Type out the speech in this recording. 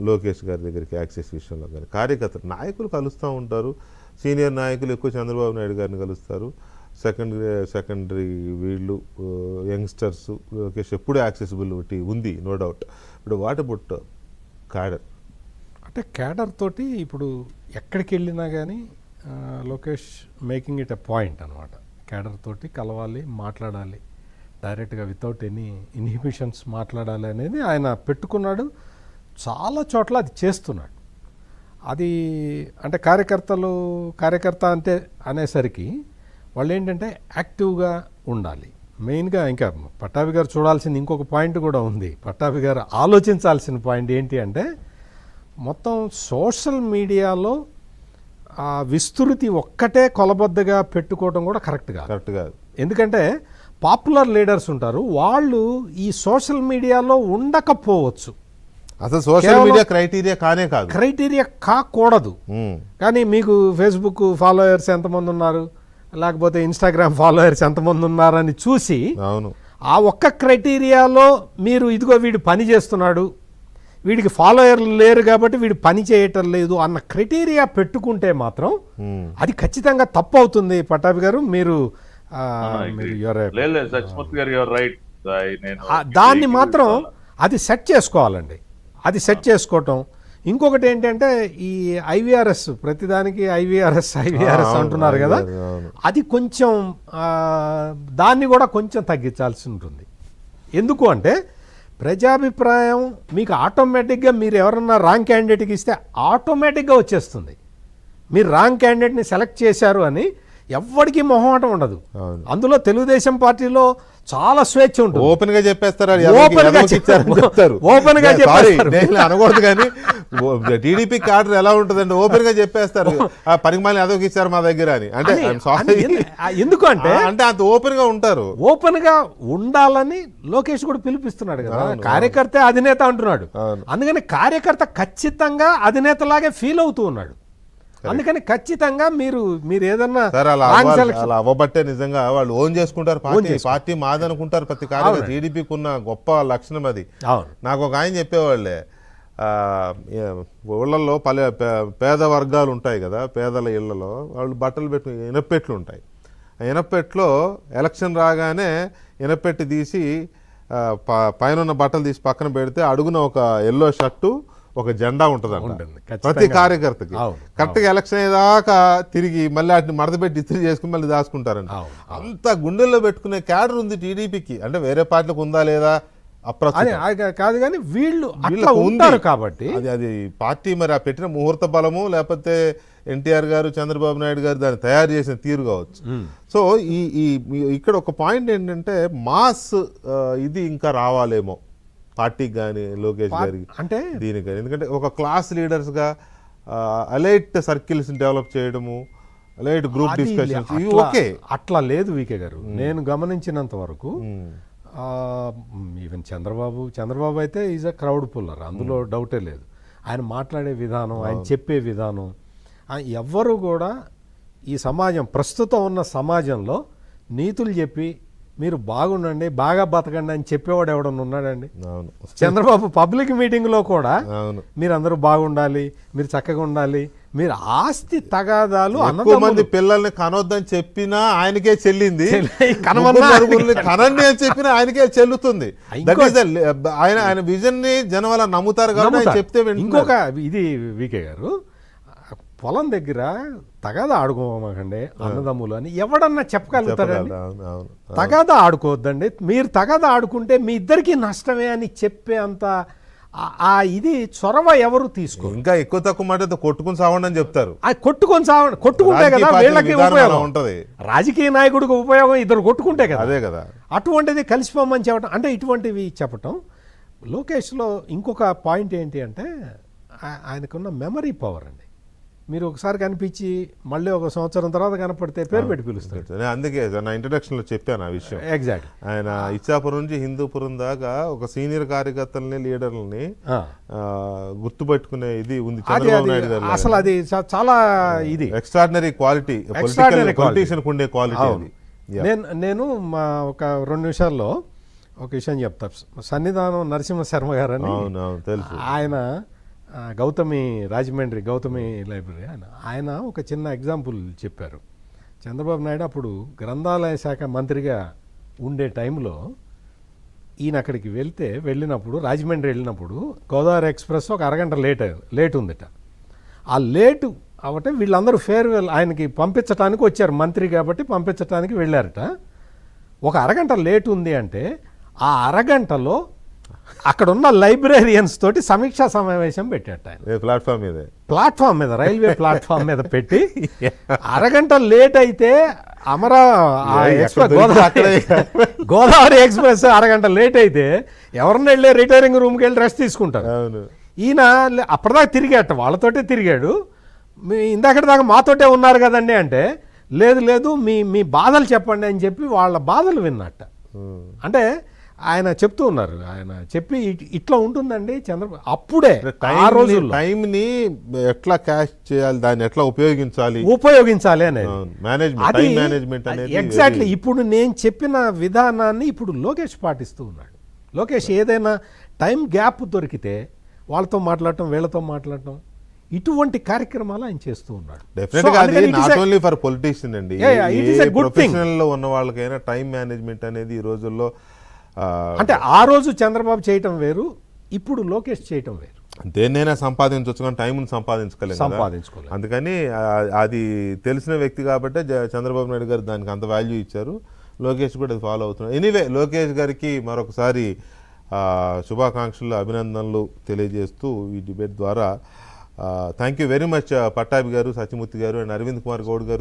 లోకేష్ గారి దగ్గరికి యాక్సెస్ విషయంలో కానీ కార్యకర్తలు నాయకులు కలుస్తూ ఉంటారు. సీనియర్ నాయకులు ఎక్కువ చంద్రబాబు నాయుడు గారిని కలుస్తారు. సెకండరీ వీళ్ళు యంగ్స్టర్స్ లోకేష్ ఎప్పుడు యాక్సెసిబిలిటీ ఉంది, నో డౌట్. ఇప్పుడు వాట్ అబౌట్ క్యాడర్? అంటే క్యాడర్ తోటి ఇప్పుడు ఎక్కడికి వెళ్ళినా కానీ Lokesh making it a point అనమాట. క్యాడర్ తోటి కలవాలి, మాట్లాడాలి, డైరెక్ట్గా వితౌట్ ఎనీ ఇన్హిబిషన్స్ మాట్లాడాలి అనేది ఆయన పెట్టుకున్నాడు. చాలా చోట్ల అది చేస్తున్నాడు. అది అంటే కార్యకర్త అంటే అనేసరికి వాళ్ళు ఏంటంటే యాక్టివ్గా ఉండాలి. మెయిన్గా ఇంకా పట్టాభి గారు చూడాల్సిన ఇంకొక పాయింట్ కూడా ఉంది. పట్టాభి గారు ఆలోచించాల్సిన పాయింట్ ఏంటి అంటే మొత్తం సోషల్ మీడియాలో ఆ విస్తృతి ఒక్కటే కొలబద్దగా పెట్టుకోవడం కూడా కరెక్ట్ కాదు. ఎందుకంటే పాపులర్ లీడర్స్ ఉంటారు, వాళ్ళు ఈ సోషల్ మీడియాలో ఉండకపోవచ్చు. అసలు సోషల్ మీడియా క్రైటీరియా కాకూడదు. కానీ మీకు ఫేస్బుక్ ఫాలోయర్స్ ఎంతమంది ఉన్నారు, లేకపోతే ఇన్స్టాగ్రామ్ ఫాలోయర్స్ ఎంతమంది ఉన్నారని చూసి ఆ ఒక్క క్రైటీరియాలో మీరు ఇదిగో వీడు పని చేస్తున్నాడు, వీడికి ఫాలోయర్లు లేరు కాబట్టి వీడు పని చేయటం లేదు అన్న క్రైటీరియా పెట్టుకుంటే మాత్రం అది ఖచ్చితంగా తప్పు అవుతుంది. పట్టాభి గారు మీరు దాన్ని మాత్రం అది సెట్ చేసుకోవాలండి. అది సెట్ చేసుకోవటం. ఇంకొకటి ఏంటంటే ఈ ఐవీఆర్ఎస్, ప్రతిదానికి ఐవీఆర్ఎస్ అంటున్నారు కదా, అది కొంచెం దాన్ని కూడా కొంచెం తగ్గించాల్సి ఉంటుంది. ఎందుకు అంటే ప్రజాభిప్రాయం మీకు ఆటోమేటిక్గా మీరు ఎవరన్నా రాంగ్ క్యాండిడేట్కి ఇస్తే ఆటోమేటిక్గా వచ్చేస్తుంది. మీరు రాంగ్ క్యాండిడేట్ని సెలెక్ట్ చేశారు అని ఎవ్వడికి మొహమాటం ఉండదు. అందులో తెలుగుదేశం పార్టీలో చాలా స్వేచ్ఛ ఉంటుంది. ఓపెన్ గా చెప్పేస్తారు, అనకూడదు. కానీ టీడీపీ కార్డు ఎలా ఉంటుందండి, ఓపెన్ గా చెప్పేస్తారు పరిమాణం అదొక ఇచ్చారు మా దగ్గర అని. అంటే ఎందుకు అంటే అంత ఓపెన్ గా ఉంటారు. ఓపెన్ గా ఉండాలని లోకేష్ కూడా పిలిపిస్తున్నాడు కదా, కార్యకర్త అధినేత అంటున్నాడు. అందుకని కార్యకర్త ఖచ్చితంగా అధినేతలాగే ఫీల్ అవుతూ ఉన్నాడు. అందుకని ఖచ్చితంగా మీరు ఏదన్నా అలా అవ్వబట్టే నిజంగా వాళ్ళు ఓన్ చేసుకుంటారు, పార్టీ మాదనుకుంటారు. ప్రతి కార్యకర్త టీడీపీకి ఉన్న గొప్ప లక్షణం అది. నాకు ఒక ఆయన చెప్పేవాళ్ళే, ఊళ్ళల్లో పేద వర్గాలు ఉంటాయి కదా, పేదల ఇళ్లలో వాళ్ళు బట్టలు పెట్టి ఇనప్పెట్లు ఉంటాయి. ఆ ఇనప్పెట్లో ఎలక్షన్ రాగానే ఇనప్పెట్టి తీసి పైన బట్టలు తీసి పక్కన పెడితే అడుగున ఒక ఎల్లో షర్టు, ఒక జెండా ఉంటుంది ప్రతి కార్యకర్తకి. కరెక్ట్గా ఎలక్షన్ అయ్యేదాకా తిరిగి మళ్ళీ వాటిని మడతపెట్టి ఇస్త్రీ చేసుకుని మళ్ళీ దాచుకుంటారండి. అంత గుండెల్లో పెట్టుకునే క్యాడర్ ఉంది టీడీపీకి. అంటే వేరే పార్టీలకు ఉందా లేదా కాదు, కానీ వీళ్ళు ఉంటారు కాబట్టి అది పార్టీ మరి ఆ పెట్టిన ముహూర్త బలము, లేకపోతే ఎన్టీఆర్ గారు చంద్రబాబు నాయుడు గారు దాన్ని తయారు చేసిన తీరు కావచ్చు. సో ఈ ఇక్కడ ఒక పాయింట్ ఏంటంటే మాస్ ఇది ఇంకా రావాలేమో పార్టీకి కానీ లోకేష్ గారికి అంటే దీనికి కానీ. ఎందుకంటే ఒక క్లాస్ లీడర్స్గా అలైట్ సర్కిల్స్ డెవలప్ చేయడము, అలైట్ గ్రూప్ డిస్కషన్స్ ఓకే, అట్లా లేదు వీకే గారు. నేను గమనించినంత వరకు ఈవెన్ చంద్రబాబు అయితే ఈజ్ అ క్రౌడ్ పుల్లర్, అందులో డౌటే లేదు. ఆయన మాట్లాడే విధానం, ఆయన చెప్పే విధానం, ఎవ్వరు కూడా ఈ సమాజం ప్రస్తుతం ఉన్న సమాజంలో నీతులు చెప్పి మీరు బాగుండండి, బాగా బతకండి అని చెప్పేవాడు ఎవడన్నా ఉన్నాడండి? చంద్రబాబు పబ్లిక్ మీటింగ్లో కూడా మీరందరూ బాగుండాలి, మీరు చక్కగా ఉండాలి, మీరు ఆస్తి తగాదాలు మంది పిల్లల్ని కనొద్దని చెప్పినా ఆయనకే చెల్లింది, కనండి అని చెప్పినా ఆయనకే చెల్లుతుంది. ఆయన విజన్ ని జనం వల్ల నమ్ముతారు కాబట్టి చెప్తే. ఇంకొక ఇది వీకే గారు, పొలం దగ్గర తగాదా ఆడుకోమాకండి అన్నదమ్ములు అని ఎవడన్నా చెప్పగలుగుతాడండి? తగాదా ఆడుకోవద్దండి, మీరు తగాదా ఆడుకుంటే మీ ఇద్దరికి నష్టమే అని చెప్పే అంత ఇది చొరవ ఎవరు తీసుకో. ఇంకా ఎక్కువ తక్కువ మాట కొట్టుకుని సావండి అని చెప్తారు. కొట్టుకుంటే కదా వీళ్ళకి ఉపయోగం ఉంటది, రాజకీయ నాయకుడికి ఉపయోగం ఇద్దరు కొట్టుకుంటే కదా. అదే కదా, అటువంటిది కలిసిపోమని చెప్పడం అంటే ఇటువంటివి చెప్పటం. లోకేష్లో ఇంకొక పాయింట్ ఏంటి అంటే ఆయనకున్న మెమరీ పవర్ అండి. మీరు ఒకసారి కనిపించి మళ్ళీ ఒక సంవత్సరం తర్వాత కనపడితే పేరు పెట్టి పిలుస్తారు. అందుకే నా ఇంట్రడక్షన్ లో చెప్పాను ఆ విషయం. ఎగ్జాక్ట్. ఆయన ఇచ్చాపురం నుంచి హిందూపురం దాకా ఒక సీనియర్ కార్యకర్తల్ని, లీడర్లని గుర్తుపెట్టుకునే ఇది ఉంది చంద్రబాబు నాయుడు గారు. అసలు అది చాలా ఇది ఎక్స్ట్రాడినరీ క్వాలిటీ, పొలిటీషియన్ ఉండే క్వాలిటీ. నేను మా ఒక 2 నిమిషాల్లో ఒక విషయం చెప్తా. సన్నిధానం నరసింహ శర్మ గారు అని, ఆయన గౌతమి రాజమండ్రి గౌతమి లైబ్రరీ ఆయన ఒక చిన్న ఎగ్జాంపుల్ చెప్పారు. చంద్రబాబు నాయుడు అప్పుడు గ్రంథాలయ శాఖ మంత్రిగా ఉండే టైంలో ఈయన అక్కడికి వెళ్ళినప్పుడు రాజమండ్రి వెళ్ళినప్పుడు గోదావరి ఎక్స్ప్రెస్ ఒక అరగంట లేట్ ఉందిట. ఆ లేటు అవటే వీళ్ళందరూ ఫేర్వెల్ ఆయనకి పంపించడానికి వచ్చారు, మంత్రి కాబట్టి పంపించడానికి వెళ్ళారట. ఒక అరగంట లేట్ ఉంది అంటే ఆ అరగంటలో అక్కడ ఉన్న లైబ్రేరియన్స్ తోటి సమీక్షా సమావేశం పెట్టాట ఆయన ప్లాట్ఫామ్ మీద రైల్వే ప్లాట్ఫామ్ మీద పెట్టి అరగంట లేట్ అయితే గోదావరి ఎక్స్ప్రెస్ అరగంట లేట్ అయితే ఎవరన్నా వెళ్ళి రిటైరింగ్ రూమ్కి వెళ్ళి రెస్ట్ తీసుకుంటారు. ఈయన అప్పటిదాకా తిరిగాట, వాళ్ళతోటే తిరిగాడు. ఇందాకటి దాకా మాతోటే ఉన్నారు కదండి అంటే లేదు మీ బాధలు చెప్పండి అని చెప్పి వాళ్ళ బాధలు విన్నట్ట. అంటే ఆయన చెప్తూ ఉన్నారు, ఆయన చెప్పి ఇట్లా ఉంటుందండి చంద్రబాబు. అప్పుడే ఆ రోజుల్లో టైంని ఎట్లా క్యాష్ చేయాలి, దాన్ని ఎట్లా ఉపయోగించాలి అనేది ఎగ్జాక్ట్లీ ఇప్పుడు నేను చెప్పిన విధానాన్ని ఇప్పుడు లోకేష్ పాటిస్తూ ఉన్నాడు. లోకేష్ ఏదైనా టైం గ్యాప్ దొరికితే వాళ్ళతో మాట్లాడటం, వీళ్ళతో మాట్లాడటం, ఇటువంటి కార్యక్రమాలు ఆయన చేస్తూ ఉన్నాడు. నాట్ ఓన్లీ ఫర్ పొలిటీషియన్ అండి, ప్రొఫెషనల్ లో ఉన్న వాళ్ళకైనా టైం మేనేజ్మెంట్ అనేది ఈ రోజుల్లో అంటే ఆ రోజు చంద్రబాబు చేయటం వేరు, ఇప్పుడు లోకేష్ చేయటం వేరు. దేన్నైనా సంపాదించవచ్చు కానీ టైంను సంపాదించుకోలేదు. అందుకని అది తెలిసిన వ్యక్తి కాబట్టి చంద్రబాబు నాయుడు గారు దానికి అంత వాల్యూ ఇచ్చారు. లోకేష్ కూడా అది ఫాలో అవుతున్నారు. ఎనీవే, లోకేష్ గారికి మరొకసారి శుభాకాంక్షలు, అభినందనలు తెలియజేస్తూ ఈ డిబేట్ ద్వారా thank you very much Pattabhi గారు, సత్యమూర్తి గారు అండ్ అరవింద్ కుమార్ గౌడ్ గారు.